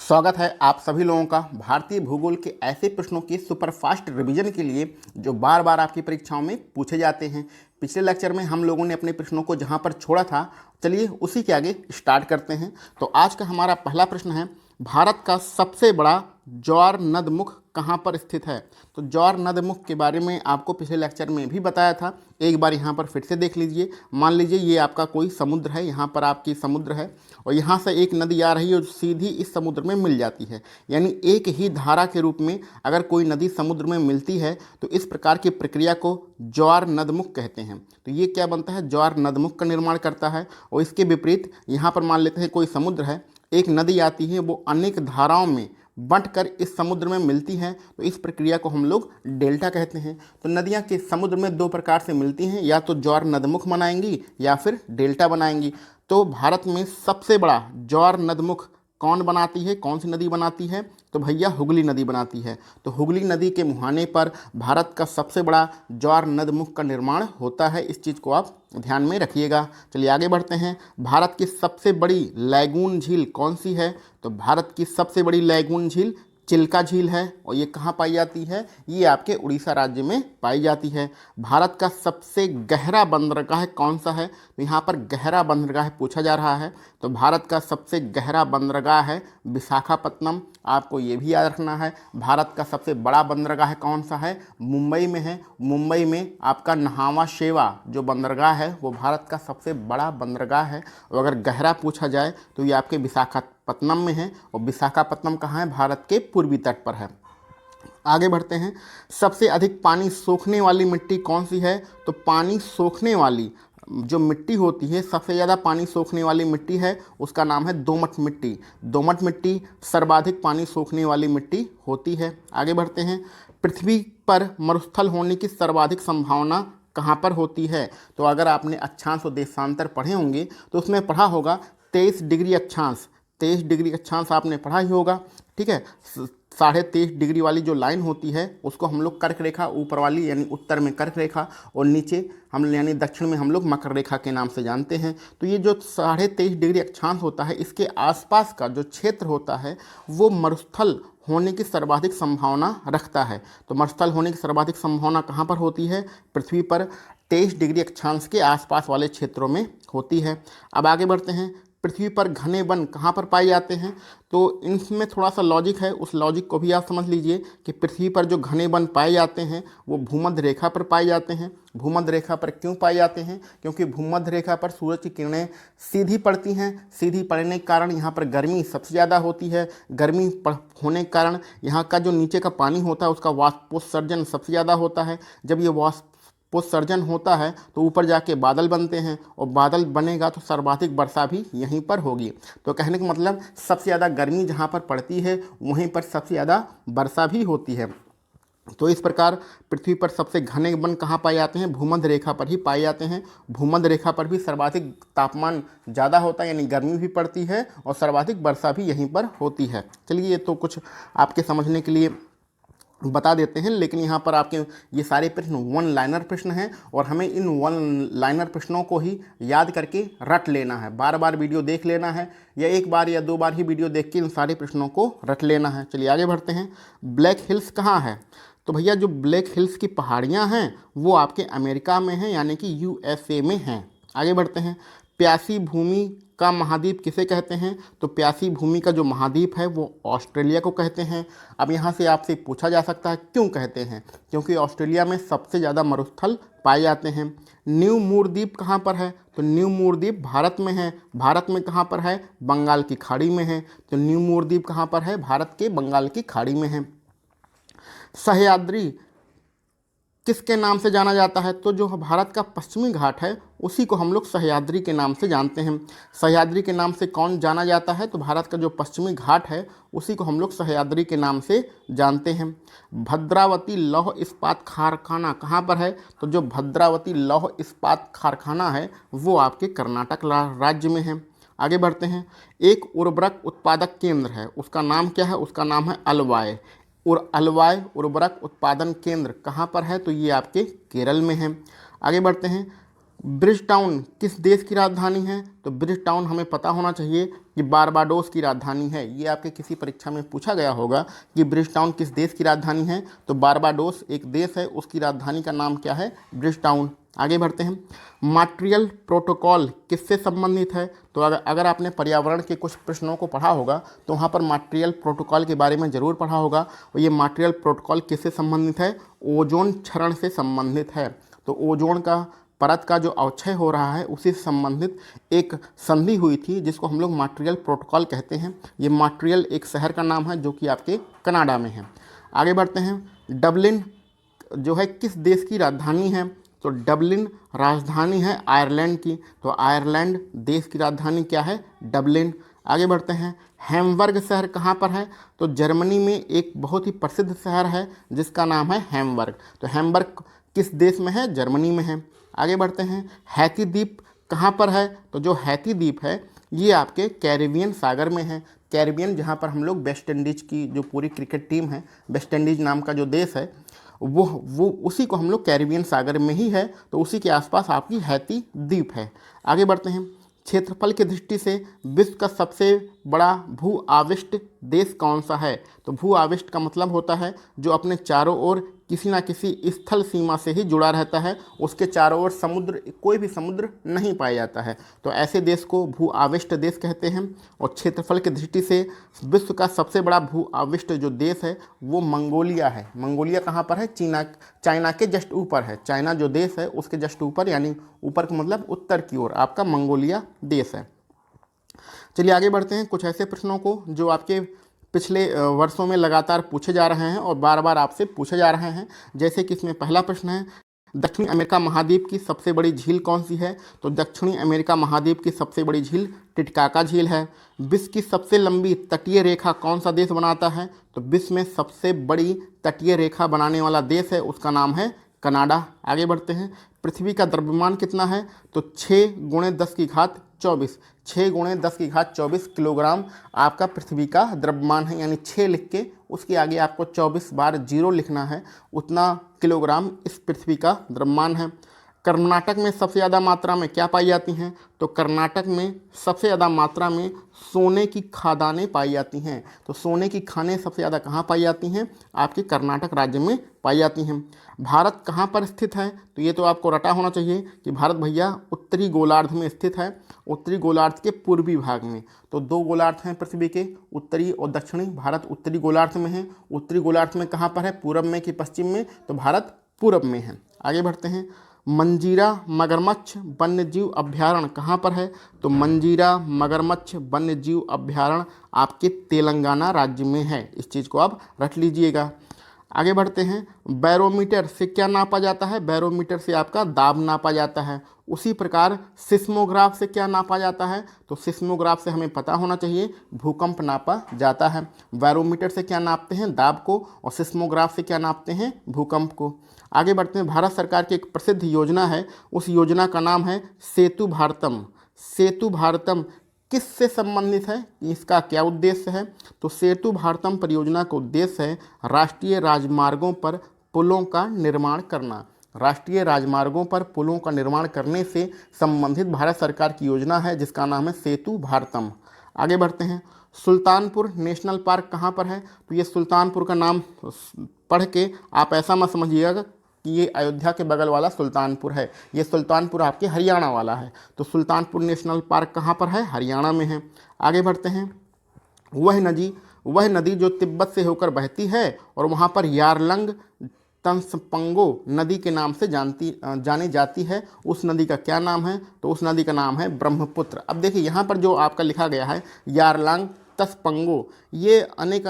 स्वागत है आप सभी लोगों का भारतीय भूगोल के ऐसे प्रश्नों की सुपरफास्ट रिवीजन के लिए जो बार बार आपकी परीक्षाओं में पूछे जाते हैं। पिछले लेक्चर में हम लोगों ने अपने प्रश्नों को जहां पर छोड़ा था, चलिए उसी के आगे स्टार्ट करते हैं। तो आज का हमारा पहला प्रश्न है, भारत का सबसे बड़ा ज्वार नदमुख कहाँ पर स्थित है। तो ज्वार नदमुख के बारे में आपको पिछले लेक्चर में भी बताया था, एक बार यहाँ पर फिर से देख लीजिए। मान लीजिए ये आपका कोई समुद्र है, यहाँ पर आपकी समुद्र है और यहाँ से एक नदी आ रही है जो सीधी इस समुद्र में मिल जाती है। यानी एक ही धारा के रूप में अगर कोई नदी समुद्र में मिलती है तो इस प्रकार की प्रक्रिया को ज्वार नदमुख कहते हैं। तो ये क्या बनता है, ज्वार नदमुख का निर्माण करता है। और इसके विपरीत यहाँ पर मान लेते हैं कोई समुद्र है, एक नदी आती है, वो अनेक धाराओं में बंटकर इस समुद्र में मिलती हैं, तो इस प्रक्रिया को हम लोग डेल्टा कहते हैं। तो नदियाँ के समुद्र में दो प्रकार से मिलती हैं, या तो ज्वार नदमुख बनाएंगी या फिर डेल्टा बनाएंगी। तो भारत में सबसे बड़ा ज्वार नदमुख कौन बनाती है, कौन सी नदी बनाती है, तो भैया हुगली नदी बनाती है। तो हुगली नदी के मुहाने पर भारत का सबसे बड़ा ज्वार नदमुख का निर्माण होता है। इस चीज़ को आप ध्यान में रखिएगा। चलिए आगे बढ़ते हैं। भारत की सबसे बड़ी लैगून झील कौन सी है। तो भारत की सबसे बड़ी लैगून झील चिल्का झील है। और ये कहाँ पाई जाती है, ये आपके उड़ीसा राज्य में पाई जाती है। भारत का सबसे गहरा बंदरगाह कौन सा है, तो यहाँ पर गहरा बंदरगाह पूछा जा रहा है। तो भारत का सबसे गहरा बंदरगाह है विशाखापत्तनम। आपको ये भी याद रखना है। भारत का सबसे बड़ा बंदरगाह कौन सा है, मुंबई में है। मुंबई में आपका नहावा शेवा जो बंदरगाह है वो भारत का सबसे बड़ा बंदरगाह है। और अगर गहरा पूछा जाए तो ये आपके विशाखापत्तनम में है। और विशाखापत्तनम कहाँ है, भारत के पूर्वी तट पर है। आगे बढ़ते हैं। सबसे अधिक पानी सोखने वाली मिट्टी कौन सी है। तो पानी सोखने वाली जो मिट्टी होती है, सबसे ज़्यादा पानी सोखने वाली मिट्टी है, उसका नाम है दोमट मिट्टी। दोमट मिट्टी सर्वाधिक पानी सोखने वाली मिट्टी होती है। आगे बढ़ते हैं। पृथ्वी पर मरुस्थल होने की सर्वाधिक संभावना कहाँ पर होती है। तो अगर आपने अक्षांश और देशांतर पढ़े होंगे तो उसमें पढ़ा होगा 23 डिग्री अक्षांश। 23 डिग्री अक्षांश आपने पढ़ा ही होगा, ठीक है। 23.5 डिग्री वाली जो लाइन होती है उसको हम लोग कर्क रेखा, ऊपर वाली यानी उत्तर में कर्क रेखा और नीचे हम यानी दक्षिण में हम लोग मकर रेखा के नाम से जानते हैं। तो ये जो 23.5 डिग्री अक्षांश होता है, इसके आसपास का जो क्षेत्र होता है वो मरुस्थल होने की सर्वाधिक संभावना रखता है। तो मरुस्थल होने की सर्वाधिक संभावना कहाँ पर होती है, पृथ्वी पर 23 डिग्री अक्षांश के आसपास वाले क्षेत्रों में होती है। अब आगे बढ़ते हैं। पृथ्वी पर घने वन कहाँ पर पाए जाते हैं। तो इनमें थोड़ा सा लॉजिक है, उस लॉजिक को भी आप समझ लीजिए कि पृथ्वी पर जो घने वन पाए जाते हैं वो भूमध्य रेखा पर पाए जाते हैं। भूमध्य रेखा पर क्यों पाए जाते हैं, क्योंकि भूमध्य रेखा पर सूरज की किरणें सीधी पड़ती हैं। सीधी पड़ने के कारण यहाँ पर गर्मी सबसे ज़्यादा होती है। गर्मी होने के कारण यहाँ का जो नीचे का पानी होता है उसका वाष्पोत्सर्जन सबसे ज़्यादा होता है। जब ये वाष्पोत्सर्जन होता है तो ऊपर जाके बादल बनते हैं और बादल बनेगा तो सर्वाधिक वर्षा भी यहीं पर होगी। तो कहने का मतलब सबसे ज़्यादा गर्मी जहाँ पर पड़ती है वहीं पर सबसे ज़्यादा वर्षा भी होती है। तो इस प्रकार पृथ्वी पर सबसे घने वन कहाँ पाए जाते हैं, भूमध्य रेखा पर ही पाए जाते हैं। भूमध्य रेखा पर भी सर्वाधिक तापमान ज़्यादा होता है, यानी गर्मी भी पड़ती है और सर्वाधिक वर्षा भी यहीं पर होती है। चलिए ये तो कुछ आपके समझने के लिए बता देते हैं, लेकिन यहाँ पर आपके ये सारे प्रश्न वन लाइनर प्रश्न हैं और हमें इन वन लाइनर प्रश्नों को ही याद करके रट लेना है। बार बार वीडियो देख लेना है या एक बार या दो बार ही वीडियो देख के इन सारे प्रश्नों को रट लेना है। चलिए आगे बढ़ते हैं। ब्लैक हिल्स कहाँ है। तो भैया जो ब्लैक हिल्स की पहाड़ियाँ हैं वो आपके अमेरिका में हैं, यानी कि USA में हैं। आगे बढ़ते हैं। प्यासी भूमि का महाद्वीप किसे कहते हैं। तो प्यासी भूमि का जो महाद्वीप है वो ऑस्ट्रेलिया को कहते हैं। अब यहाँ से आपसे पूछा जा सकता है क्यों कहते हैं, क्योंकि ऑस्ट्रेलिया में सबसे ज़्यादा मरुस्थल पाए जाते हैं। न्यू मूर द्वीप कहाँ पर है। तो न्यू मूर द्वीप भारत में है। भारत में कहाँ पर है, बंगाल की खाड़ी में है। तो न्यू मूर द्वीप कहाँ पर है, भारत के बंगाल की खाड़ी में है। सह्याद्री किसके नाम से जाना जाता है। तो जो भारत का पश्चिमी घाट है उसी को हम लोग सह्याद्री के नाम से जानते हैं। सह्याद्री के नाम से कौन जाना जाता है, तो भारत का जो पश्चिमी घाट है उसी को हम लोग सह्याद्री के नाम से जानते हैं। भद्रावती लौह इस्पात कारखाना कहाँ पर है। तो जो भद्रावती लौह इस्पात कारखाना है वो आपके कर्नाटक राज्य में है। आगे बढ़ते हैं। एक उर्वरक उत्पादक केंद्र है, उसका नाम क्या है, उसका नाम है अलवाय। और अलवाय उर्वरक उत्पादन केंद्र कहाँ पर है, तो ये आपके केरल में है। आगे बढ़ते हैं। ब्रिजटाउन किस देश की राजधानी है? तो ब्रिजटाउन हमें पता होना चाहिए कि बारबाडोस की राजधानी है। ये आपके किसी परीक्षा में पूछा गया होगा कि ब्रिजटाउन किस देश की राजधानी है, तो बारबाडोस एक देश है, उसकी राजधानी का नाम क्या है? ब्रिजटाउन। आगे बढ़ते हैं। मॉन्ट्रियल प्रोटोकॉल किससे संबंधित है? तो अगर आपने पर्यावरण के कुछ प्रश्नों को पढ़ा होगा तो वहाँ पर मॉन्ट्रियल प्रोटोकॉल के बारे में ज़रूर पढ़ा होगा। और ये मॉन्ट्रियल प्रोटोकॉल किससे संबंधित है? ओजोन क्षरण से संबंधित है। तो ओजोन का परत का जो अवक्षय हो रहा है उसी से संबंधित एक संधि हुई थी जिसको हम लोग मॉन्ट्रियल प्रोटोकॉल कहते हैं। ये मॉन्ट्रियल एक शहर का नाम है जो कि आपके कनाडा में है। आगे बढ़ते हैं। डबलिन जो है किस देश की राजधानी है? तो डबलिन राजधानी है आयरलैंड की। तो आयरलैंड देश की राजधानी क्या है? डबलिन। आगे बढ़ते हैं। हैम्बर्ग शहर कहाँ पर है? तो जर्मनी में एक बहुत ही प्रसिद्ध शहर है जिसका नाम है हैम्बर्ग। तो हैम्बर्ग किस देश में है? जर्मनी में है। आगे बढ़ते हैं। हैती द्वीप कहाँ पर है? तो जो हैती द्वीप है ये आपके कैरिबियन सागर में है। कैरिबियन जहाँ पर हम लोग वेस्ट इंडीज़ की जो पूरी क्रिकेट टीम है, वेस्ट इंडीज़ नाम का जो देश है वो उसी को हम लोग कैरिबियन सागर में ही है, तो उसी के आसपास आपकी हैती द्वीप है। आगे बढ़ते हैं। क्षेत्रफल की दृष्टि से विश्व का सबसे बड़ा भू आविष्ट देश कौन सा है? तो भू आविष्ट का मतलब होता है जो अपने चारों ओर किसी ना किसी स्थल सीमा से ही जुड़ा रहता है, उसके चारों ओर समुद्र, कोई भी समुद्र नहीं पाया जाता है, तो ऐसे देश को भू आविष्ट देश कहते हैं। और क्षेत्रफल की दृष्टि से विश्व का सबसे बड़ा भू आविष्ट जो देश है वो मंगोलिया है। मंगोलिया कहाँ पर है? चाइना के जस्ट ऊपर है। चाइना जो देश है उसके जस्ट ऊपर, यानी ऊपर का मतलब उत्तर की ओर आपका मंगोलिया देश है। चलिए आगे बढ़ते हैं। कुछ ऐसे प्रश्नों को जो आपके पिछले वर्षों में लगातार पूछे जा रहे हैं और बार बार आपसे पूछे जा रहे हैं। जैसे कि इसमें पहला प्रश्न है, दक्षिणी अमेरिका महाद्वीप की सबसे बड़ी झील कौन सी है? तो दक्षिणी अमेरिका महाद्वीप की सबसे बड़ी झील टिटकाका झील है। विश्व की सबसे लंबी तटीय रेखा कौन सा देश बनाता है? तो विश्व में सबसे बड़ी तटीय रेखा बनाने वाला देश है, उसका नाम है कनाडा। आगे बढ़ते हैं। पृथ्वी का द्रव्यमान कितना है? तो 6 × 10⁻²৪। 6 × 10⁻²४ किलोग्राम आपका पृथ्वी का द्रव्यमान है, यानी 6 लिख के उसके आगे आपको 24 बार 0 लिखना है, उतना किलोग्राम इस पृथ्वी का द्रव्यमान है। कर्नाटक में सबसे ज़्यादा मात्रा में क्या पाई जाती हैं? तो कर्नाटक में सबसे ज़्यादा मात्रा में सोने की खदानें पाई जाती हैं। तो सोने की खानें सबसे ज़्यादा कहाँ पाई जाती हैं? आपके कर्नाटक राज्य में पाई जाती हैं। भारत कहाँ पर स्थित है? तो ये तो आपको रटा होना चाहिए कि भारत भैया उत्तरी गोलार्ध में स्थित है, उत्तरी गोलार्ध के पूर्वी भाग में। तो 2 गोलार्ध हैं पृथ्वी के, उत्तरी और दक्षिणी। भारत उत्तरी गोलार्ध में है। उत्तरी गोलार्ध में कहाँ पर है? पूरब में कि पश्चिम में? तो भारत पूरब में है। आगे बढ़ते हैं। मंजीरा मगरमच्छ वन्यजीव अभयारण्य कहाँ पर है? तो मंजीरा मगरमच्छ वन्यजीव अभयारण्य आपके तेलंगाना राज्य में है। इस चीज़ को आप रख लीजिएगा। आगे बढ़ते हैं। बैरोमीटर से क्या नापा जाता है? बैरोमीटर से आपका दाब नापा जाता है। उसी प्रकार सिस्मोग्राफ से क्या नापा जाता है? तो सिस्मोग्राफ से हमें पता होना चाहिए भूकंप नापा जाता है। बैरोमीटर से क्या नापते हैं? दाब को, और सिस्मोग्राफ से क्या नापते हैं? भूकंप को। आगे बढ़ते हैं। भारत सरकार की एक प्रसिद्ध योजना है, उस योजना का नाम है सेतु भारतम। सेतु भारतम किससे संबंधित है? इसका क्या उद्देश्य है? तो सेतु भारतम परियोजना का उद्देश्य है राष्ट्रीय राजमार्गों पर पुलों का निर्माण करना। राष्ट्रीय राजमार्गों पर पुलों का निर्माण करने से संबंधित भारत सरकार की योजना है जिसका नाम है सेतु भारतम। आगे बढ़ते हैं। सुल्तानपुर नेशनल पार्क कहाँ पर है? तो ये सुल्तानपुर का नाम पढ़ के आप ऐसा मत समझिएगा कि ये अयोध्या के बगल वाला सुल्तानपुर है। ये सुल्तानपुर आपके हरियाणा वाला है। तो सुल्तानपुर नेशनल पार्क कहाँ पर है? हरियाणा में है। आगे बढ़ते हैं। वह नदी जो तिब्बत से होकर बहती है और वहाँ पर यारलंग तंसपंगो नदी के नाम से जानी जाती है, उस नदी का क्या नाम है? तो उस नदी का नाम है ब्रह्मपुत्र। अब देखिए यहाँ पर जो आपका लिखा गया है यारलंग तंसपंगो, ये अनेक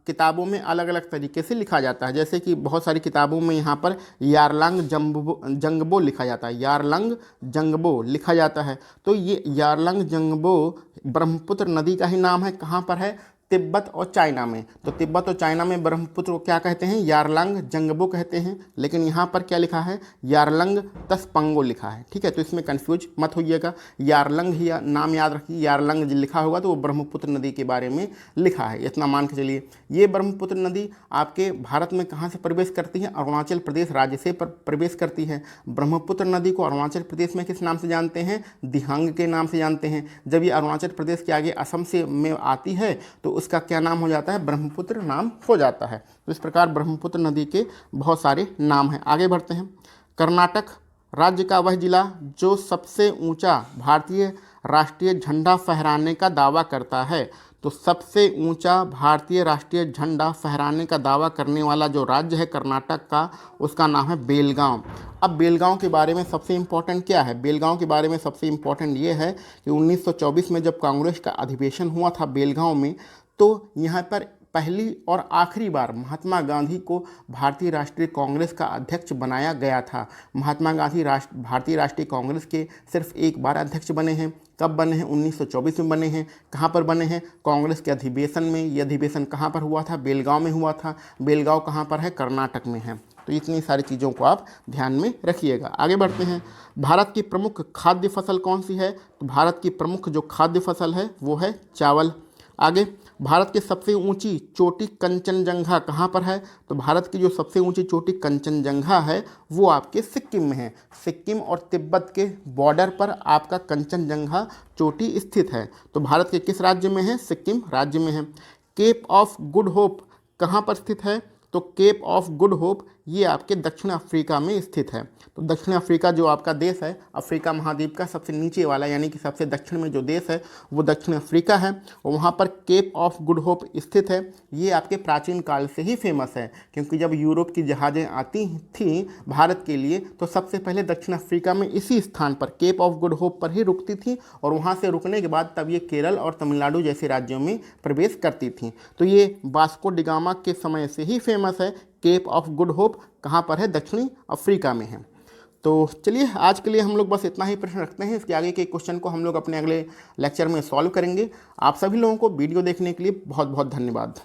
किताबों में अलग अलग तरीके से लिखा जाता है। जैसे कि बहुत सारी किताबों में यहाँ पर यारलंग जंगबो लिखा जाता है, यारलंग जंगबो लिखा जाता है। तो ये यारलंग जंगबो ब्रह्मपुत्र नदी का ही नाम है। कहाँ पर है? तिब्बत और चाइना में। तो तिब्बत और चाइना में ब्रह्मपुत्र को क्या कहते हैं? यारलंग जंगबो कहते हैं, लेकिन यहाँ पर क्या लिखा है? यारलंग तस्पंगो लिखा है। ठीक है, तो इसमें कंफ्यूज मत होइएगा, यारलंग ही नाम याद रखिए, यारलंग लिखा होगा तो वो ब्रह्मपुत्र नदी के बारे में लिखा है, इतना मान के चलिए। ये ब्रह्मपुत्र नदी आपके भारत में कहाँ से प्रवेश करती है? अरुणाचल प्रदेश राज्य से प्रवेश करती है। ब्रह्मपुत्र नदी को अरुणाचल प्रदेश में किस नाम से जानते हैं? दिहांग के नाम से जानते हैं। जब ये अरुणाचल प्रदेश के आगे असम से में आती है तो उसका क्या नाम हो जाता है? ब्रह्मपुत्र नाम हो जाता है। तो इस प्रकार ब्रह्मपुत्र नदी के बहुत सारे नाम हैं। आगे बढ़ते हैं। कर्नाटक राज्य का वह जिला जो सबसे ऊंचा भारतीय राष्ट्रीय झंडा फहराने का दावा करता है। तो सबसे ऊंचा भारतीय राष्ट्रीय झंडा फहराने का दावा करने वाला जो राज्य है कर्नाटक का, उसका नाम है बेलगांव। अब बेलगांव के बारे में सबसे इम्पोर्टेंट क्या है? बेलगांव के बारे में सबसे इम्पोर्टेंट ये है कि 1924 में जब कांग्रेस का अधिवेशन हुआ था बेलगांव में, तो यहाँ पर पहली और आखिरी बार महात्मा गांधी को भारतीय राष्ट्रीय कांग्रेस का अध्यक्ष बनाया गया था। महात्मा गांधी भारतीय राष्ट्रीय कांग्रेस के सिर्फ एक बार अध्यक्ष बने हैं। कब बने हैं? 1924 में बने हैं। कहाँ पर बने हैं? कांग्रेस के अधिवेशन में। ये अधिवेशन कहाँ पर हुआ था? बेलगांव में हुआ था। बेलगांव कहाँ पर है? कर्नाटक में है। तो इतनी सारी चीज़ों को आप ध्यान में रखिएगा। आगे बढ़ते हैं। भारत की प्रमुख खाद्य फसल कौन सी है? तो भारत की प्रमुख जो खाद्य फसल है वो है चावल। आगे, भारत की सबसे ऊंची चोटी कंचनजंगा कहाँ पर है? तो भारत की जो सबसे ऊंची चोटी कंचनजंगा है वो आपके सिक्किम में है। सिक्किम और तिब्बत के बॉर्डर पर आपका कंचनजंगा चोटी स्थित है। तो भारत के किस राज्य में है? सिक्किम राज्य में है। केप ऑफ गुड होप कहाँ पर स्थित है? तो केप ऑफ गुड होप ये आपके दक्षिण अफ्रीका में स्थित है। तो दक्षिण अफ्रीका जो आपका देश है, अफ्रीका महाद्वीप का सबसे नीचे वाला यानी कि सबसे दक्षिण में जो देश है वो दक्षिण अफ्रीका है, और वहाँ पर केप ऑफ गुड होप स्थित है। ये आपके प्राचीन काल से ही फेमस है, क्योंकि जब यूरोप की जहाज़ें आती थीं भारत के लिए तो सबसे पहले दक्षिण अफ्रीका में इसी स्थान पर केप ऑफ गुड होप पर ही रुकती थी, और वहाँ से रुकने के बाद तब ये केरल और तमिलनाडु जैसे राज्यों में प्रवेश करती थीं। तो ये वास्को डिगामा के समय से ही फेमस है। केप ऑफ गुड होप कहाँ पर है? दक्षिणी अफ्रीका में है। तो चलिए, आज के लिए हम लोग बस इतना ही प्रश्न रखते हैं। इसके आगे के क्वेश्चन को हम लोग अपने अगले लेक्चर में सॉल्व करेंगे। आप सभी लोगों को वीडियो देखने के लिए बहुत बहुत धन्यवाद।